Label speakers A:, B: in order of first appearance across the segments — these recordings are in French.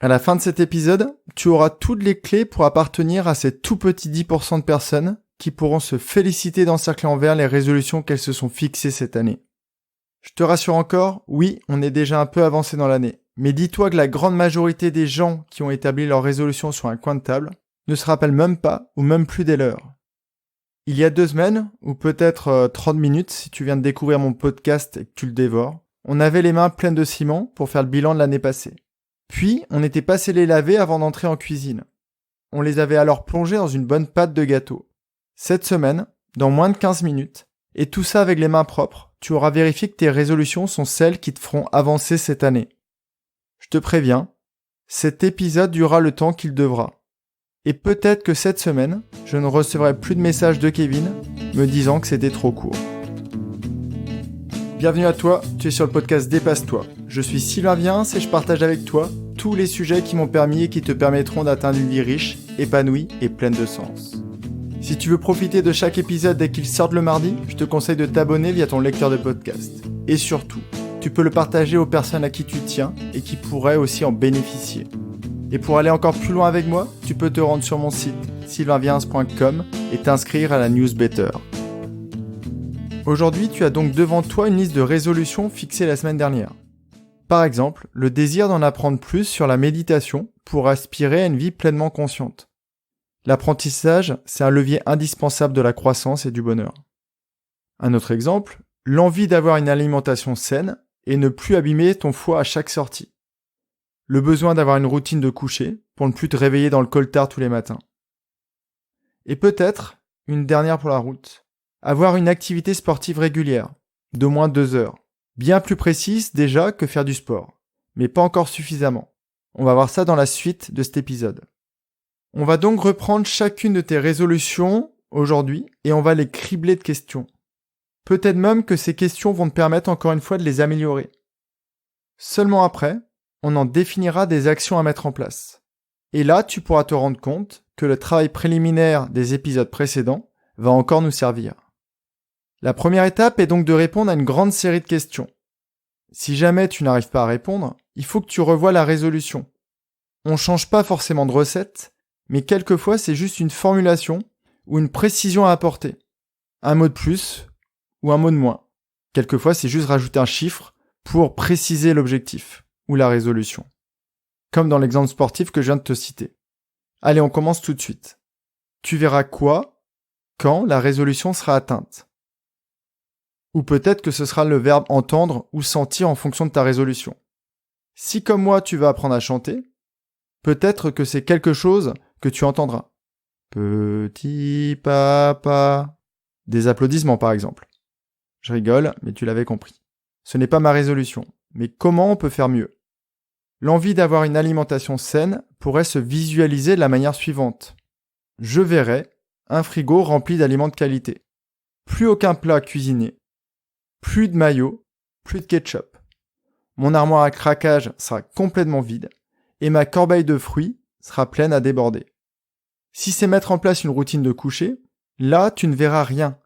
A: À la fin de cet épisode, tu auras toutes les clés pour appartenir à ces tout petits 10% de personnes qui pourront se féliciter d'encercler en vert les résolutions qu'elles se sont fixées cette année. Je te rassure encore, oui, on est déjà un peu avancé dans l'année. Mais dis-toi que la grande majorité des gens qui ont établi leurs résolutions sur un coin de table ne se rappellent même pas ou même plus des leurs. Il y a 2 semaines, ou peut-être 30 minutes si tu viens de découvrir mon podcast et que tu le dévores, on avait les mains pleines de ciment pour faire le bilan de l'année passée. Puis, on était passé les laver avant d'entrer en cuisine. On les avait alors plongés dans une bonne pâte de gâteau. Cette semaine, dans moins de 15 minutes, et tout ça avec les mains propres, tu auras vérifié que tes résolutions sont celles qui te feront avancer cette année. Je te préviens, cet épisode durera le temps qu'il devra. Et peut-être que cette semaine, je ne recevrai plus de messages de Kevin me disant que c'était trop court. Bienvenue à toi, tu es sur le podcast Dépasse-toi. Je suis Sylvain Viens et je partage avec toi tous les sujets qui m'ont permis et qui te permettront d'atteindre une vie riche, épanouie et pleine de sens. Si tu veux profiter de chaque épisode dès qu'il sort le mardi, je te conseille de t'abonner via ton lecteur de podcast. Et surtout, tu peux le partager aux personnes à qui tu tiens et qui pourraient aussi en bénéficier. Et pour aller encore plus loin avec moi, tu peux te rendre sur mon site sylvainviens.com et t'inscrire à la newsletter. Aujourd'hui, tu as donc devant toi une liste de résolutions fixées la semaine dernière. Par exemple, le désir d'en apprendre plus sur la méditation pour aspirer à une vie pleinement consciente. L'apprentissage, c'est un levier indispensable de la croissance et du bonheur. Un autre exemple, l'envie d'avoir une alimentation saine et ne plus abîmer ton foie à chaque sortie. Le besoin d'avoir une routine de coucher pour ne plus te réveiller dans le coltard tous les matins. Et peut-être, une dernière pour la route, avoir une activité sportive régulière, d'au moins 2 heures. Bien plus précise déjà que faire du sport, mais pas encore suffisamment. On va voir ça dans la suite de cet épisode. On va donc reprendre chacune de tes résolutions aujourd'hui et on va les cribler de questions. Peut-être même que ces questions vont te permettre encore une fois de les améliorer. Seulement après, on en définira des actions à mettre en place. Et là, tu pourras te rendre compte que le travail préliminaire des épisodes précédents va encore nous servir. La première étape est donc de répondre à une grande série de questions. Si jamais tu n'arrives pas à répondre, il faut que tu revoies la résolution. On ne change pas forcément de recette, mais quelquefois c'est juste une formulation ou une précision à apporter. Un mot de plus ou un mot de moins. Quelquefois c'est juste rajouter un chiffre pour préciser l'objectif ou la résolution. Comme dans l'exemple sportif que je viens de te citer. Allez, on commence tout de suite. Tu verras quoi, quand la résolution sera atteinte. Ou peut-être que ce sera le verbe entendre ou sentir en fonction de ta résolution. Si comme moi tu vas apprendre à chanter, peut-être que c'est quelque chose que tu entendras. Petit papa. Des applaudissements par exemple. Je rigole, mais tu l'avais compris. Ce n'est pas ma résolution. Mais comment on peut faire mieux ? L'envie d'avoir une alimentation saine pourrait se visualiser de la manière suivante. Je verrais un frigo rempli d'aliments de qualité. Plus aucun plat cuisiné. Plus de mayo, plus de ketchup. Mon armoire à craquage sera complètement vide et ma corbeille de fruits sera pleine à déborder. Si c'est mettre en place une routine de coucher, là tu ne verras rien,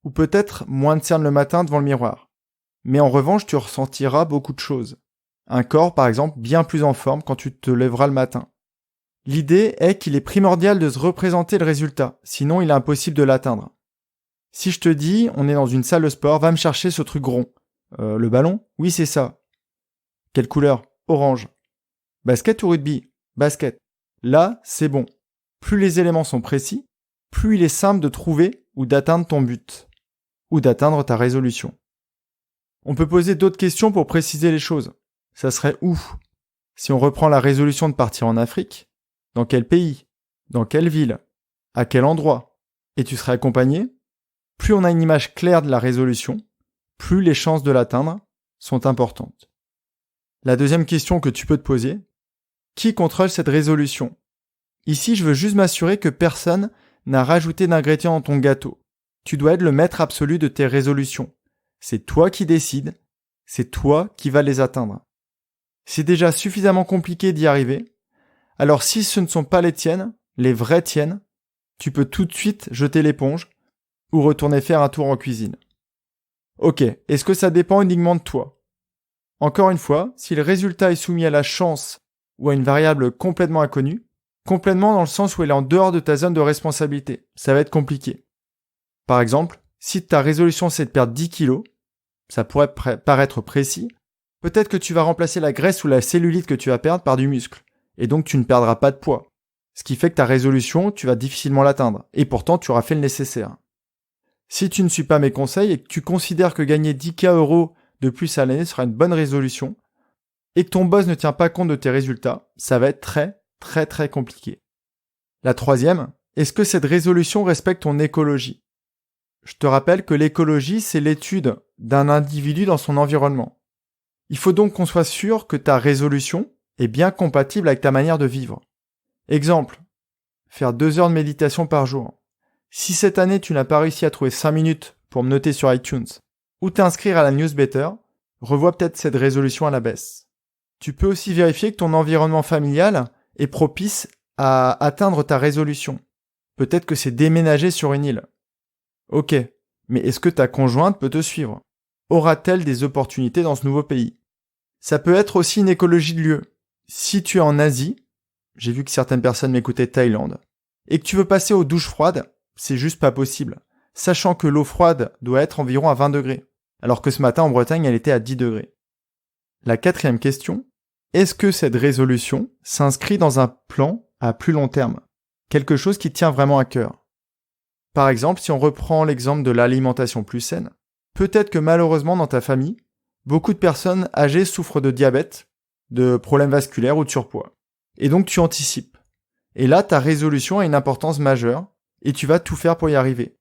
A: ou peut-être moins de cernes le matin devant le miroir. Mais en revanche tu ressentiras beaucoup de choses. Un corps par exemple bien plus en forme quand tu te lèveras le matin. L'idée est qu'il est primordial de se représenter le résultat, sinon il est impossible de l'atteindre. Si je te dis, on est dans une salle de sport, va me chercher ce truc rond. Le ballon ? Oui, c'est ça. Quelle couleur ? Orange. Basket ou rugby ? Basket. Là, c'est bon. Plus les éléments sont précis, plus il est simple de trouver ou d'atteindre ton but. Ou d'atteindre ta résolution. On peut poser d'autres questions pour préciser les choses. Ça serait où ? Si on reprend la résolution de partir en Afrique, dans quel pays ? Dans quelle ville ? À quel endroit ? Et tu serais accompagné ? Plus on a une image claire de la résolution, plus les chances de l'atteindre sont importantes. La deuxième question que tu peux te poser, qui contrôle cette résolution ? Ici, je veux juste m'assurer que personne n'a rajouté d'ingrédients dans ton gâteau. Tu dois être le maître absolu de tes résolutions. C'est toi qui décides, c'est toi qui vas les atteindre. C'est déjà suffisamment compliqué d'y arriver, alors si ce ne sont pas les tiennes, les vraies tiennes, tu peux tout de suite jeter l'éponge ou retourner faire un tour en cuisine. Ok, est-ce que ça dépend uniquement de toi ? Encore une fois, si le résultat est soumis à la chance ou à une variable complètement inconnue. Complètement dans le sens où elle est en dehors de ta zone de responsabilité. Ça va être compliqué. Par exemple, si ta résolution c'est de perdre 10 kilos, ça pourrait paraître précis, peut-être que tu vas remplacer la graisse ou la cellulite que tu vas perdre par du muscle. Et donc tu ne perdras pas de poids. Ce qui fait que ta résolution, tu vas difficilement l'atteindre. Et pourtant, tu auras fait le nécessaire. Si tu ne suis pas mes conseils et que tu considères que gagner 10K € de plus à l'année sera une bonne résolution, et que ton boss ne tient pas compte de tes résultats, ça va être très compliqué. La troisième, est-ce que cette résolution respecte ton écologie ? Je te rappelle que l'écologie, c'est l'étude d'un individu dans son environnement. Il faut donc qu'on soit sûr que ta résolution est bien compatible avec ta manière de vivre. Exemple, faire 2 heures de méditation par jour. Si cette année tu n'as pas réussi à trouver 5 minutes pour me noter sur iTunes ou t'inscrire à la newsletter, revois peut-être cette résolution à la baisse. Tu peux aussi vérifier que ton environnement familial est propice à atteindre ta résolution. Peut-être que c'est déménager sur une île. Ok, mais est-ce que ta conjointe peut te suivre ? Aura-t-elle des opportunités dans ce nouveau pays ? Ça peut être aussi une écologie de lieu. Si tu es en Asie, j'ai vu que certaines personnes m'écoutaient de Thaïlande, et que tu veux passer aux douches froides, c'est juste pas possible, sachant que l'eau froide doit être environ à 20 degrés, alors que ce matin en Bretagne elle était à 10 degrés. La quatrième question, est-ce que cette résolution s'inscrit dans un plan à plus long terme ? Quelque chose qui tient vraiment à cœur. Par exemple, si on reprend l'exemple de l'alimentation plus saine, peut-être que malheureusement dans ta famille, beaucoup de personnes âgées souffrent de diabète, de problèmes vasculaires ou de surpoids. Et donc tu anticipes. Et là, ta résolution a une importance majeure et tu vas tout faire pour y arriver.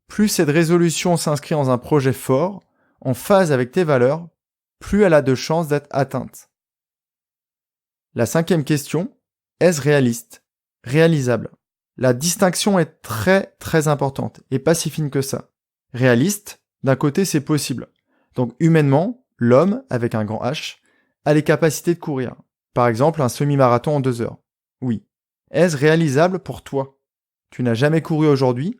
A: Plus cette résolution s'inscrit dans un projet fort, en phase avec tes valeurs, plus elle a de chances d'être atteinte. La cinquième question, est-ce réaliste ? Réalisable. La distinction est très importante et pas si fine que ça. Réaliste, d'un côté c'est possible. Donc humainement, l'homme, avec un grand H, a les capacités de courir. Par exemple, un semi-marathon en 2 heures. Oui. Est-ce réalisable pour toi ? Tu n'as jamais couru aujourd'hui ?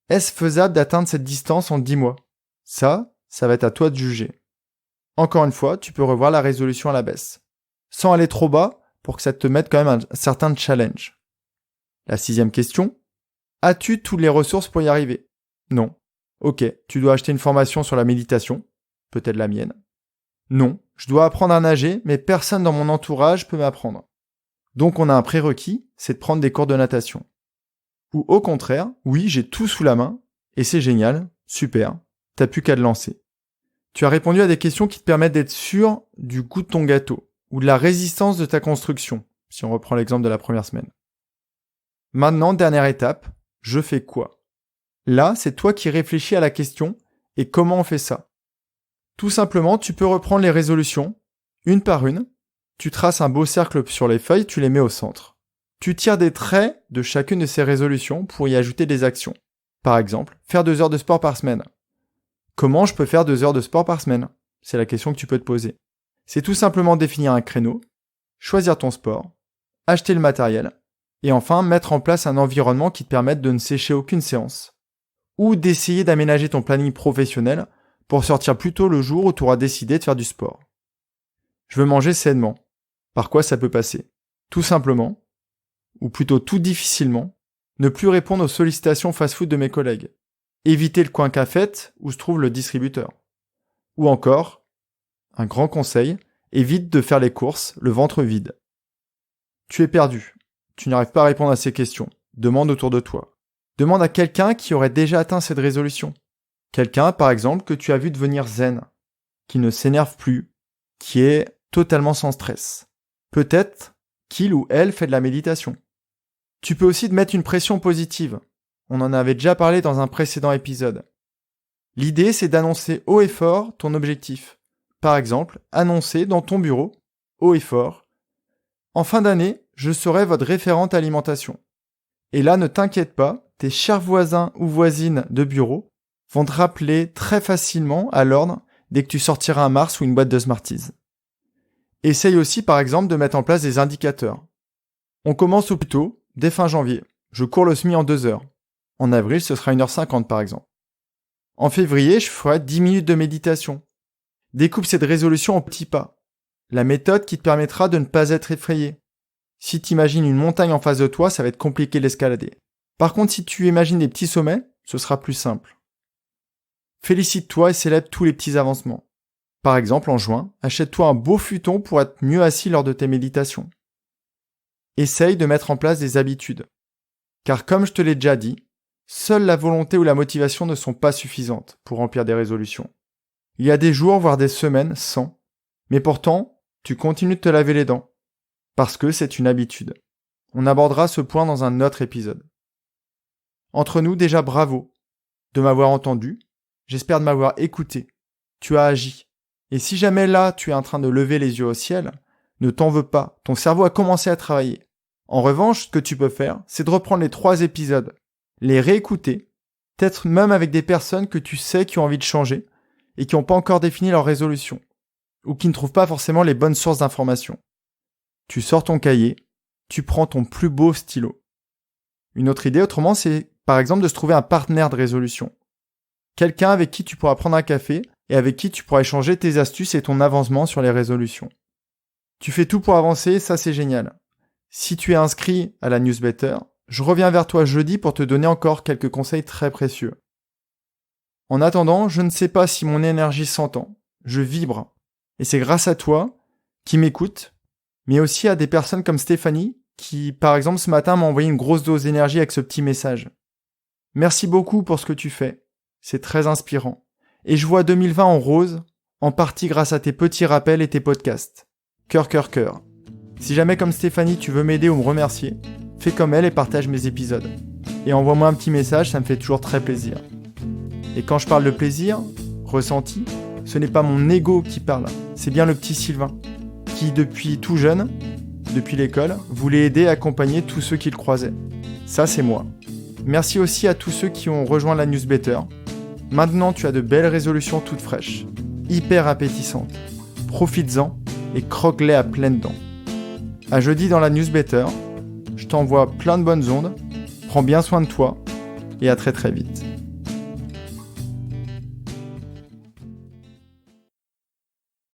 A: Est-ce faisable d'atteindre cette distance en 10 mois ? Ça va être à toi de juger. Encore une fois, tu peux revoir la résolution à la baisse, sans aller trop bas pour que ça te mette quand même un certain challenge. La sixième question, as-tu toutes les ressources pour y arriver ? Non. Ok, tu dois acheter une formation sur la méditation, peut-être la mienne. Non, je dois apprendre à nager, mais personne dans mon entourage peut m'apprendre. Donc on a un prérequis, c'est de prendre des cours de natation. Ou au contraire, oui, j'ai tout sous la main, et c'est génial, super, t'as plus qu'à te lancer. Tu as répondu à des questions qui te permettent d'être sûr du goût de ton gâteau, ou de la résistance de ta construction, si on reprend l'exemple de la première semaine. Maintenant, dernière étape, je fais quoi ? Là, c'est toi qui réfléchis à la question, et comment on fait ça ? Tout simplement, tu peux reprendre les résolutions, une par une, tu traces un beau cercle sur les feuilles, tu les mets au centre. Tu tires des traits de chacune de ces résolutions pour y ajouter des actions. Par exemple, faire 2 heures de sport par semaine. Comment je peux faire 2 heures de sport par semaine ? C'est la question que tu peux te poser. C'est tout simplement définir un créneau, choisir ton sport, acheter le matériel, et enfin mettre en place un environnement qui te permette de ne sécher aucune séance. Ou d'essayer d'aménager ton planning professionnel pour sortir plus tôt le jour où tu auras décidé de faire du sport. Je veux manger sainement. Par quoi ça peut passer ? Tout simplement, ou plutôt tout difficilement, ne plus répondre aux sollicitations fast-food de mes collègues. Éviter le coin cafette où se trouve le distributeur. Ou encore, un grand conseil, évite de faire les courses le ventre vide. Tu es perdu. Tu n'arrives pas à répondre à ces questions. Demande autour de toi. Demande à quelqu'un qui aurait déjà atteint cette résolution. Quelqu'un, par exemple, que tu as vu devenir zen, qui ne s'énerve plus, qui est totalement sans stress. Peut-être qu'il ou elle fait de la méditation. Tu peux aussi te mettre une pression positive. On en avait déjà parlé dans un précédent épisode. L'idée, c'est d'annoncer haut et fort ton objectif. Par exemple, annoncer dans ton bureau, haut et fort, « En fin d'année, je serai votre référente alimentation. » Et là, ne t'inquiète pas, tes chers voisins ou voisines de bureau vont te rappeler très facilement à l'ordre dès que tu sortiras un Mars ou une boîte de Smarties. Essaye aussi, par exemple, de mettre en place des indicateurs. On commence au plus tôt, dès fin janvier. Je cours le semi en 2 heures. En avril, ce sera 1h50 par exemple. En février, je ferai 10 minutes de méditation. Découpe cette résolution en petits pas. La méthode qui te permettra de ne pas être effrayé. Si tu imagines une montagne en face de toi, ça va être compliqué de l'escalader. Par contre, si tu imagines des petits sommets, ce sera plus simple. Félicite-toi et célèbre tous les petits avancements. Par exemple, en juin, achète-toi un beau futon pour être mieux assis lors de tes méditations. Essaye de mettre en place des habitudes. Car comme je te l'ai déjà dit, seule la volonté ou la motivation ne sont pas suffisantes pour remplir des résolutions. Il y a des jours, voire des semaines sans, mais pourtant, tu continues de te laver les dents. Parce que c'est une habitude. On abordera ce point dans un autre épisode. Entre nous, déjà bravo de m'avoir entendu. J'espère de m'avoir écouté. Tu as agi. Et si jamais là, tu es en train de lever les yeux au ciel, ne t'en veux pas. Ton cerveau a commencé à travailler. En revanche, ce que tu peux faire, c'est de reprendre les 3 épisodes, les réécouter, peut-être même avec des personnes que tu sais qui ont envie de changer et qui n'ont pas encore défini leur résolution, ou qui ne trouvent pas forcément les bonnes sources d'informations. Tu sors ton cahier, tu prends ton plus beau stylo. Une autre idée, autrement, c'est par exemple de se trouver un partenaire de résolution. Quelqu'un avec qui tu pourras prendre un café et avec qui tu pourras échanger tes astuces et ton avancement sur les résolutions. Tu fais tout pour avancer, ça c'est génial. Si tu es inscrit à la newsletter, je reviens vers toi jeudi pour te donner encore quelques conseils très précieux. En attendant, je ne sais pas si mon énergie s'entend, je vibre. Et c'est grâce à toi, qui m'écoute, mais aussi à des personnes comme Stéphanie, qui par exemple ce matin m'a envoyé une grosse dose d'énergie avec ce petit message. Merci beaucoup pour ce que tu fais, c'est très inspirant. Et je vois 2020 en rose, en partie grâce à tes petits rappels et tes podcasts. Cœur, cœur, cœur. Si jamais comme Stéphanie tu veux m'aider ou me remercier, fais comme elle et partage mes épisodes. Et envoie-moi un petit message, ça me fait toujours très plaisir. Et quand je parle de plaisir, ressenti, ce n'est pas mon ego qui parle, c'est bien le petit Sylvain, qui depuis tout jeune, depuis l'école, voulait aider et accompagner tous ceux qu'il croisait. Ça c'est moi. Merci aussi à tous ceux qui ont rejoint la newsletter. Maintenant tu as de belles résolutions toutes fraîches, hyper appétissantes. Profites-en et croque-les à pleines dents. À jeudi dans la newsletter, je t'envoie plein de bonnes ondes, prends bien soin de toi et à très très vite.